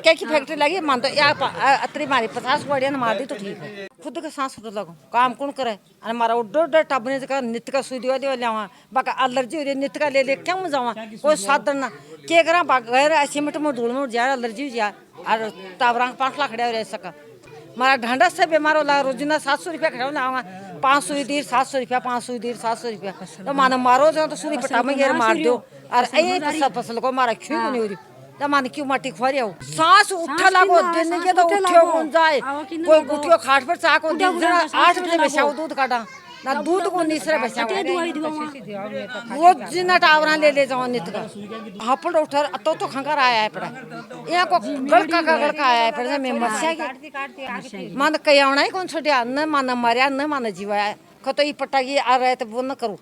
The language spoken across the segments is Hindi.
क्या की फैक्ट्री लगी मान तो या अतरी मारी 50 बढ़िया ना मार दी तो ठीक है। खुद का सांस तो लगो काम कौन करे और हमारा उड्डो टबने का नित्य का सुई दिवा ले आवा बाका एलर्जी हो रही नित्य का ले क्या मुझे जावा कोई साधन ना के करा गैर सीमेंट में धूल में जा एलर्जी जा और टावरा 5 लाख खड़ा रह सका मारा ढंडा से बीमार होला रोजिना 700 रुपया खड़ा ना 500 दीर 700 रुपया 500 दीर 700 रुपया तो माना मारो जाओ तो सूरी पटा में मार दो और यही फसल को मारा क्यों नहीं हो रही तो मान क्यों माटी खुआरी हो सांस उठा लागो दिन के तो उठियो कौन जाए कोई गुटियो खाट पर चाको दिन 8 बजे बेचाओ दूध काटा ना दूध को निसरे बेचाओ रोज ना टावरा ले जाओ नित का हपड़ उठर तो खंकर आया है पड़ा यहाँ को गड़का आया है पड़ा मैं मरसिया की मान कयावना ही कौन छोड़िया न मान मरिया न मान जीवाया खतो ये पट्टा की आ रहे तो वो न करूँ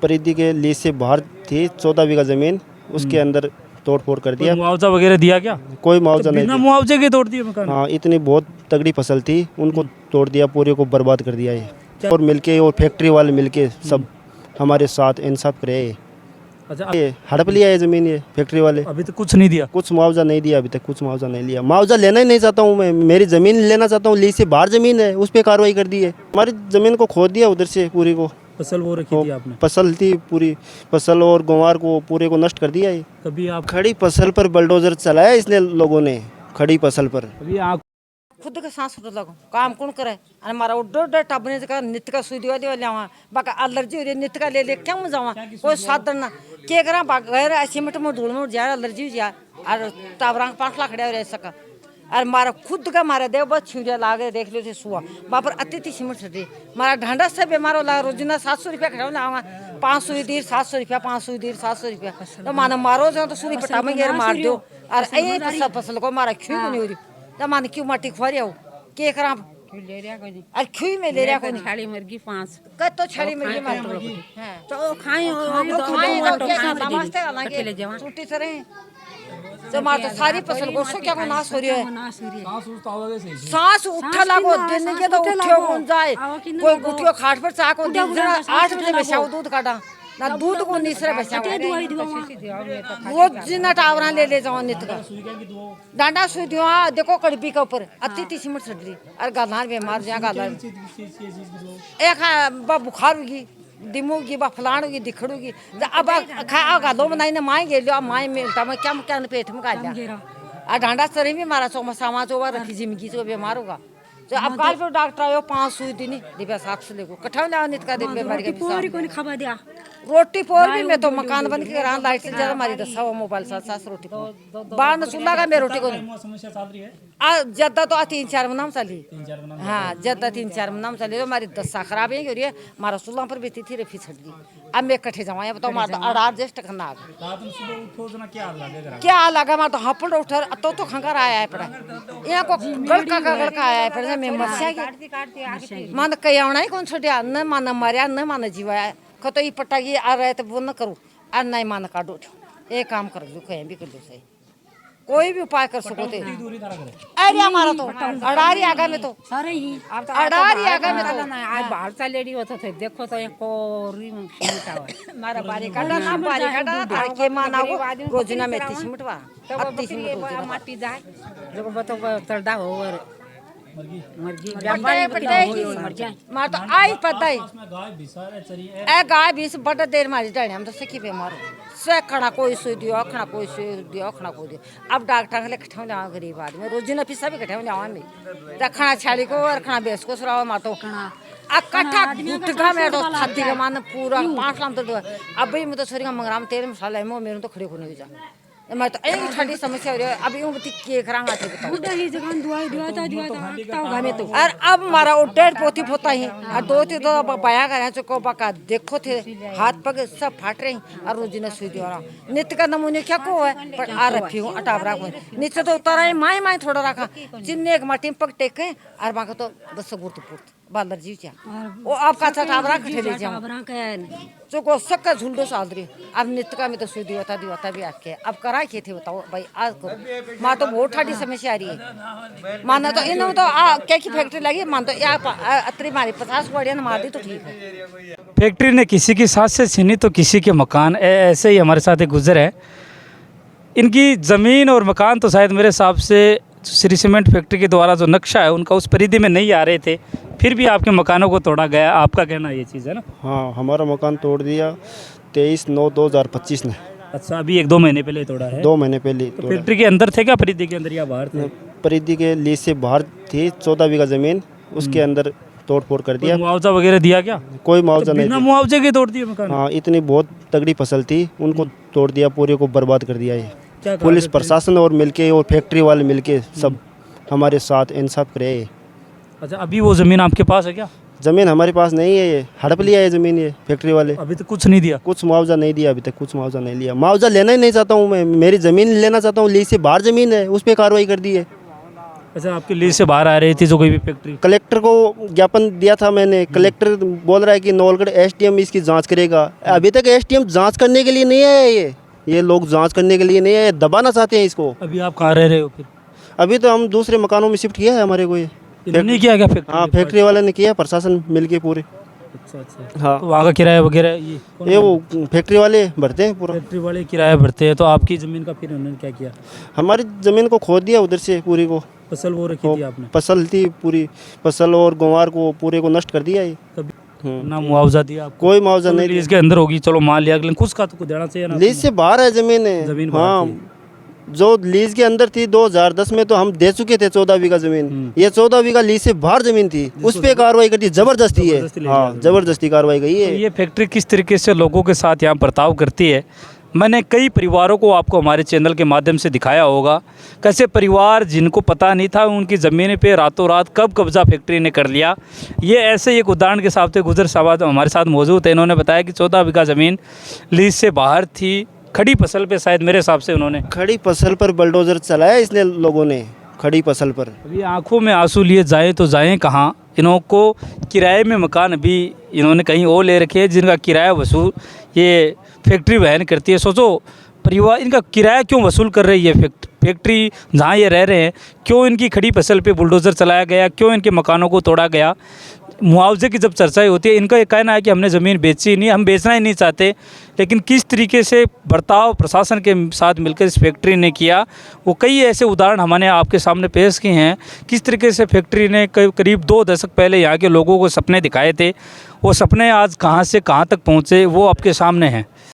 परिधि के लिए से बाहर थी 14 बीघा जमीन उसके अंदर तोड़फोड़ कर दिया। मुआवजा वगैरह दिया क्या? कोई मुआवजा नहीं बिना मुआवजे के तोड़ दिए मकान? हाँ इतनी बहुत तगड़ी फसल थी उनको तोड़ दिया पूरे को बर्बाद कर दिया ये और मिलके और फैक्ट्री वाले मिलके सब हमारे साथ इंसाफ करे। अच्छा ये हड़प लिया है ज़मीन ये फैक्ट्री वाले अभी तक कुछ नहीं दिया? कुछ मुआवजा नहीं दिया अभी तक कुछ मुआवजा नहीं लिया। मुआवजा लेना ही नहीं चाहता हूँ मैं मेरी ज़मीन लेना चाहता हूँ ली से बाहर ज़मीन है उस पर कार्रवाई कर दी है हमारी ज़मीन को खोद दिया उधर से पूरी को फसल वो रखी थी आपने? फसल थी पूरी फसल और गंवार को पूरे को नष्ट कर दिया है। कभी आप खड़ी फसल पर बुलडोजर चलाया इसने लोगों ने खड़ी फसल पर अभी आप खुद का सांस तो लगो काम कौन करे और हमारा उड्डो टबने का नित्य का सुई दिवा ले आवा बाका एलर्जी हो रही नित्य का ले क्या मुझे जावा कोई साधन ना के करा गैर सीमेंट में धूल में जा एलर्जी जा और टावरा 5 लाख खड़ा रह सका और मारा खुद का मारा देव बस छुरिया लागे देख लो थे सुआ बापर अतिथि सीमेंट छटे मारा ढंडा से बीमार होला रोजिना 700 रुपया खड़ा ना 500 दीर 700 रुपया 500 दीर 700 रुपया तो माना मारो जाओ तो सूरी पटा में मार दो और यही फसल को मारा क्यों नहीं हो रही तो मान क्यों माटी खुआरी हो के करा और क्यों में ले रहा कोई छाड़ी मुर्गी 5 कत तो छड़ी मुर्गी मार तो खाए खाए छुट्टी से रहे तो मार तो सारी फसल को क्या को नाश हो रही है सांस उठा लागो दिन के तो उठियो कौन जाए कोई गुटियो खाट पर चाको दिन 8 बजे बेचाओ दूध काटा ना दूध को निसरे बेचाओ रोज ना टावरा ले जाओ नित का डांडा सुई दियो देखो कड़बी के ऊपर अतिथि सीमेंट छटली और गाधार बीमार जा गाधार एक बुखार होगी दिमूगी बा फलाणूगी दिखड़ूगी अब खा गालो बनाई ने माई गेलो माई मिलता मैं क्या पेट में गालिया आ ढांडा सरी भी मारा चो समाज होगा रखी जिंदगी से बीमार होगा तो अब काल पे डॉक्टर आयो 5 सुई दिनी दिव्या साफ से लेको कठा ले नित का दिन बीमारी के पूरी कोनी खबा दिया रोटी पोर भी मैं तो मकान बन के रहा लाइट से ज्यादा मारी दसा मोबाइल साथ रोटी बाहर न सुला का मैं रोटी को समस्या चल रही है आ जद्दा तो 3-4 महीना चली हाँ जद्दा 3-4 महीना चली तो हमारी दशा खराब है रही है मारा सुल्ला पर बीती थी रेफी छट दी अब मैं कट्ठे जावा बताओ मार अड़ार जस्ट करना आ क्या लगा मार तो हपड़ उठर तो खंकर आया है पड़ा यहाँ को गड़का आया है पड़ा मैं मरसिया की मान कयावना ही कौन छोड़िया न मान मरिया न मान जीवाया खतो ये पट्टा की आ रहे तो वो न करूँ और नहीं मान काटो एक काम कर लो कहीं भी कर लो सही कोई भी उपाय कर सको थे अरे हमारा तो अड़ारी आगा में तो सारे ही अड़ारी आगा में तो आज बाहर से लेडी होता थे देखो तो एक कोरी मारा बारी काटा ना बारी काटा के माना वो रोजना में 30 मिनट वा 30 मिनट माटी जाए जो बताओ तलडा हो और मर्जी मार तो आई पता ही ए गाय भीस बड़ा देर मारी डाणी हम तो सखी पे मारो से खड़ा कोई सुई दियो खड़ा कोई सुई दियो खड़ा कोई दियो अब डॉक्टर के लिए कठाऊ जाओ गरीब आदमी रोजी न पिसा भी कठाऊ जाओ में त खड़ा छाड़ी को और खड़ा बेस को सुराव मातो आ कट्ठा गुटगा में तो छाती के मान पूरा 5 लाख तो अब भी मैं तो छोरी का मंगराम तेरे मसाला है मेरे तो खड़े को नहीं जा मैं तो एक ठंडी समस्या हो रही है अभी यूं बती के करांगा थे बताओ बुढ़ा ही जगह दुआई दिया गाने तो और अब मारा वो 1.5 पोती पोता ही और 2 तो बया कर जो को बका देखो थे हाथ पग सब फाट रहे और रोजी ने सुई दिया नित्य का नमूने क्या को है पर आ रखी हूँ अटावरा को नीचे तो उतारा है माई थोड़ा रखा चिन्ने एक माटी पग टेके और बाका तो बस गुर्त पुर्त बालर जीव क्या वो आपका टावरा कठे ले जाओ जो को सक्का झुंडो सादरी अब नित्य का में तो सुई दिया भी आके अब करा के थे बताओ भाई आज करो माँ तो बहुत ठाडी समस्या आ रही है माना तो इन तो क्या की फैक्ट्री लगी मान तो या अतरी मारी 50 बढ़िया ना मार दी तो ठीक है फैक्ट्री ने किसी की सांस से छीनी तो किसी के मकान ऐसे ही हमारे साथ एक गुजर है इनकी ज़मीन और मकान तो शायद मेरे हिसाब से श्री सीमेंट फैक्ट्री के द्वारा जो नक्शा है उनका उस परिधि में नहीं आ रहे थे, फिर भी आपके मकानों को तोड़ा गया, आपका कहना ये चीज़ है ना? हाँ, हमारा मकान तोड़ दिया 23/9/2025 ने। अच्छा, अभी 1-2 महीने पहले तोड़ा है? 2 महीने पहले तो तोड़ा। फैक्ट्री के अंदर थे क्या, परिधि के अंदर या बाहर थे? परिधि के लीज से बाहर थी 14 बीघा ज़मीन, उसके अंदर तोड़ फोड़ कर दिया। कोई मुआवजा वगैरह दिया क्या? कोई मुआवजा नहीं बिना दिया। मुआवजे के तोड़ दिए मकान? हाँ, इतनी बहुत तगड़ी फसल थी, उनको तोड़ दिया, पूरे को बर्बाद कर दिया। ये क्या कहा पुलिस फैक्ट्री? प्रशासन और मिलके और फैक्ट्री वाले मिलके सब हमारे साथ इंसाफ करे। अच्छा, अभी वो ज़मीन आपके पास है क्या? ज़मीन हमारे पास नहीं है, ये हड़प लिया है ज़मीन, ये फैक्ट्री वाले। अभी तक कुछ नहीं दिया? कुछ मुआवजा नहीं दिया, अभी तक कुछ मुआवजा नहीं लिया। मुआवजा लेना ही नहीं चाहता हूँ मैं, मेरी ज़मीन लेना चाहता हूँ, लीज से बाहर ज़मीन है, उस पर कार्रवाई कर दी है। अच्छा, आपकी लीज से बाहर आ रही थी जो कोई भी फैक्ट्री? कलेक्टर को ज्ञापन दिया था मैंने, कलेक्टर बोल रहा है कि नौलगढ़ एसडीएम इसकी जांच करेगा। अभी तक एसडीएम जांच करने के लिए नहीं आया है। ये लोग जांच करने के लिए नहीं आए, दबाना चाहते हैं इसको। अभी आप कहाँ रह रहे हो फिर? अभी तो हम दूसरे मकानों में शिफ्ट किया है हमारे को ये। इन्होंने किया क्या फैक्ट्री? हाँ, फैक्ट्री वाले ने किया, प्रशासन मिल के पूरे। अच्छा अच्छा। हाँ, तो वहाँ का किराया वगैरह ये कौन ये वो फैक्ट्री वाले भरते हैं पूरा। फैक्ट्री वाले किराया भरते हैं, तो आपकी ज़मीन का फिर उन्होंने क्या किया? हमारी ज़मीन को खोद दिया उधर से पूरी को। फसल वो रखी थी आपने? फसल थी पूरी, फसल और गुवार को पूरे को नष्ट कर दिया ये। कभी ना मुआवजा दिया आपको? कोई मुआवजा नहीं लीज के अंदर होगी, चलो मान लिया, लेकिन कुछ का तो देना चाहिए ना। लीज से बाहर है ज़मीन है। ज़मीन बाहर हाँ, जो लीज के अंदर थी 2010 में तो हम दे चुके थे 14 बीघा ज़मीन। ये 14 बीघा लीज से बाहर ज़मीन थी, उस पे कार्रवाई करती जबरदस्ती है। हाँ, जबरदस्ती कार्रवाई गई तो है। ये फैक्ट्री किस तरीके से लोगों के साथ यहाँ बर्ताव करती है, मैंने कई परिवारों को आपको हमारे चैनल के माध्यम से दिखाया होगा। कैसे परिवार जिनको पता नहीं था उनकी ज़मीन पे रातों रात कब कब्जा फैक्ट्री ने कर लिया। ये ऐसे एक उदाहरण के साथ गुजर साहब हमारे साथ मौजूद है। इन्होंने बताया कि 14 बीघा ज़मीन लीज से बाहर थी, खड़ी फसल पे शायद मेरे हिसाब से उन्होंने खड़ी फसल पर बुलडोजर चलाया इसने लोगों ने, खड़ी फसल पर। अभी आंखों में आंसू लिए जाएं तो जाएं कहाँ। इन्हों को किराए में मकान अभी इन्होंने कहीं और ले रखे हैं, जिनका किराया वसूल ये फैक्ट्री वहन करती है। सोचो परिवार इनका किराया क्यों वसूल कर रही है फैक्ट्री जहाँ ये रह रहे हैं। क्यों इनकी खड़ी फसल पे बुलडोज़र चलाया गया, क्यों इनके मकानों को तोड़ा गया। मुआवजे की जब चर्चाएं होती है, इनका ये कहना है कि हमने ज़मीन बेची ही नहीं, हम बेचना ही नहीं चाहते। लेकिन किस तरीके से बर्ताव प्रशासन के साथ मिलकर इस फैक्ट्री ने किया, वो कई ऐसे उदाहरण हमने आपके सामने पेश किए हैं। किस तरीके से फैक्ट्री ने करीब 2 दशक पहले यहाँ के लोगों को सपने दिखाए थे, वो सपने आज कहाँ से कहाँ तक पहुँचे वो आपके सामने हैं।